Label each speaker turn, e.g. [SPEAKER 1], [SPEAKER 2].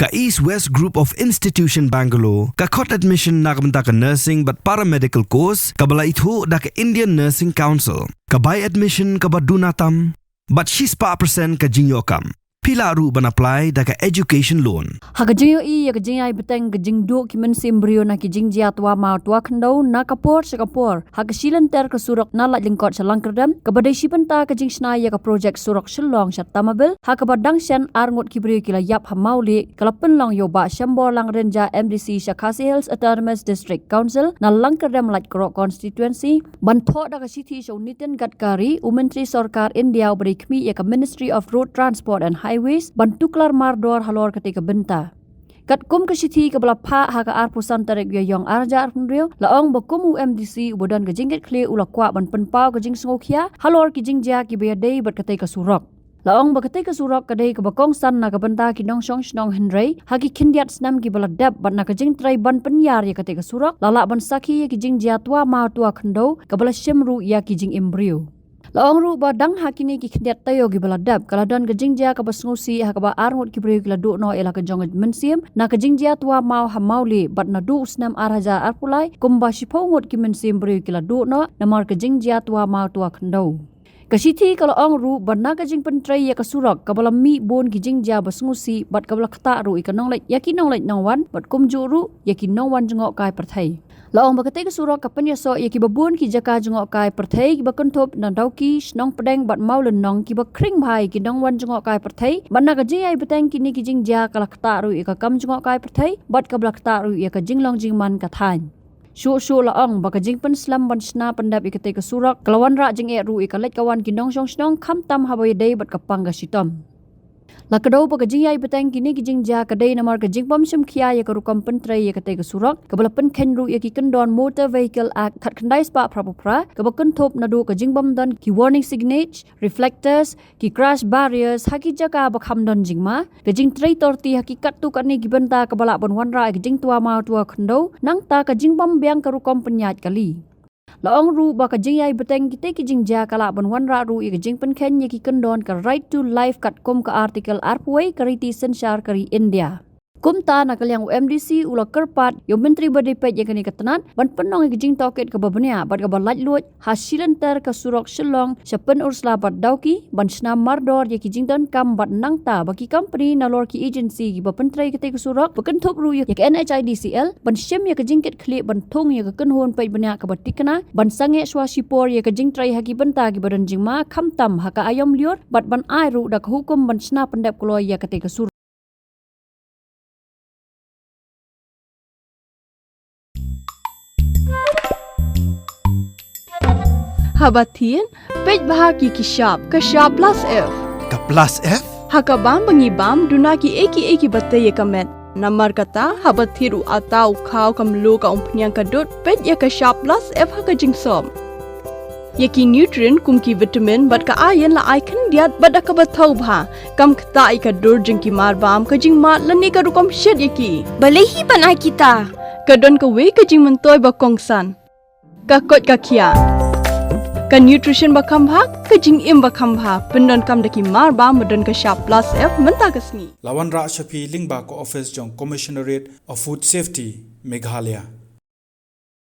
[SPEAKER 1] Ka East West Group of Institution Bangalore, ka khot admission na kabanta ka nursing but paramedical course, ka bala itho da ka Indian Nursing Council, ka buy admission ka badunatam, but she's pa percent ka jingyokam. Pila ru ban apply da ka education loan.
[SPEAKER 2] Ha ka jingyo I ya ka jingyai beteng ka jingdo ki men simbrio na ki jingjia tua ma tua khndo na kapor sa kapor. Ha ka silanter ka surok na la lingkot sa langkerdam ka badai sipenta ka jingsna ya ka project surok Shillong sa tamabil. Ha ka badang sian arngot ki brio ki la yap ha mauli ka lapen lang yo ba shambor lang renja MDC sa Khasi Hills Autonomous District Council na langkerdam lat Krok constituency ban Thoh da ka city so Nitin Gadkari Menteri Sorkar India beri kmi ya ka Ministry of Road Transport and Highways bantuklar mardor Halor ketika benta. Kat kum ke siti ke bala pha ha ka arpusan tarik ya yong arja arpunrio laong bakum MDC bodan ke jingget kle ula kwa ban penpau ke jing Sngewsih Halor ki Jingjia ki be dei bat ketika Surok. Laong ba ketika Surok ke dei ke bakong san na ke benta ki nong song snong henrei ha ki kindiat snam ki bala dab bat na ke jing trai ban penyar ya ketika Surok lala ban saki ya ki Jingjia tua ma tua khndo ke bala shimru ya ki jing embrio. Laong ru ba dang hakini ki khndiat tayo gi baladab kaladon ke Jingjia ka Sngewsih ha ka ba arngot ki brio ki ladu no ela ka jong mensim na ka Jingjia tua mau ha mauli bat na du usnam arhaja arpulai kumba shipongot ki mensim brio ki ladu no na mar ka Jingjia tua mau tua khndo kasiti kalau ong ru banna ka jing pentrai ya ka Surok ka bala mi bon ki Jingjia ba Sngewsih bat ka bala khata ru ikanong lek yakinong lek nongwan bat kumju ru yakinong wan jengok kai perthai. Laong bakatai ke Surok kapan ya so ya ki babun ki jaka jengok kai perthai ki bakuntop na Dawki snong pedeng bat mau lenong ki bakring bhai ki dong wan jengok kai perthai banna ka jingai beteng ki ni ki Jingjia kala khata ru ka kam jengok kai perthai bat ka blak ta ru ya ka jinglong jingman ka than. Shu laong baka jing pen slam ban sna pendap ikatai ke Surok kelawan ra jing ru ka let kawan ki dong song snong kham tam habai dei bat ka pangga sitom. Lakadau pa kajingay beteng kini ki Jingjia kadai namar ka jingpam sumkhia ya ka rukam pentrai ya katai ka Surok ka balapan kenru ya ki kendon Motor Vehicle Act khat khandai spa prapopra ka bakun thop nadu ka jingbam don ki warning signage reflectors ki crash barriers haki jaka bakham don jingma ka jing trai torti hakikat tu kan ni ki benta ka bala bon wanra ka jing tua ma tua khndo nang ta ka jingbam biang ka rukam penyat kali. Laong ru ba ka jingyai beteng kita ki Jingjia kala ban wanra ru i ka jing pen ken ya ki kendon ka right to life kat kum ka artikel arpway kariti sensyar kari India. Kumta na kalyang MDC ula kerpat yo menteri berdepet yang kini ketenat ban penong ki jing toket ka babania bat ka balat luat hasilanter ka Surok Shillong sepen ursla bat Dawki ban snam mardor ya ki jing don kam bat nangta bagi company na lor ki agency ki ba pentrai ka Surok bakan thop ru ya ki NHIDCL ban shem ya ka jingket khle ban thong ya ka kenhon pai bania ka batikna ban sange swasipor ya ka jing trai haki benta ki badan jingma kham tam haka ayom lior bat ban ai ru dak hukum ban sna pendap kloy ya ka Surok.
[SPEAKER 3] Habatin, pej bahagi ki shop plus F.
[SPEAKER 1] Ka plus F?
[SPEAKER 3] Hakabam bangi bam dunaki eki batai kamet. Namar kata habathiru atau khau kamlu ka umpnyang kadut pej ya ka shop plus F haka jingsom. Yaki nutrient kum ki vitamin bat ka iron la icon diat bat ka bathau bha kam khta ka dur jing ki mar bam ka jing mat lani ka rukom shed yaki.
[SPEAKER 4] Balehi banai kita.
[SPEAKER 3] Kadon ka we ka jing mentoy ba kongsan. Ka kot ka khia. Ka nutrition bakam bha ka jing im bakam bha pendon kam daki mar ba modon ka shop plus F menta kasni
[SPEAKER 5] Lawan ra shapi lingba ko office jong commissionerate of food safety Meghalaya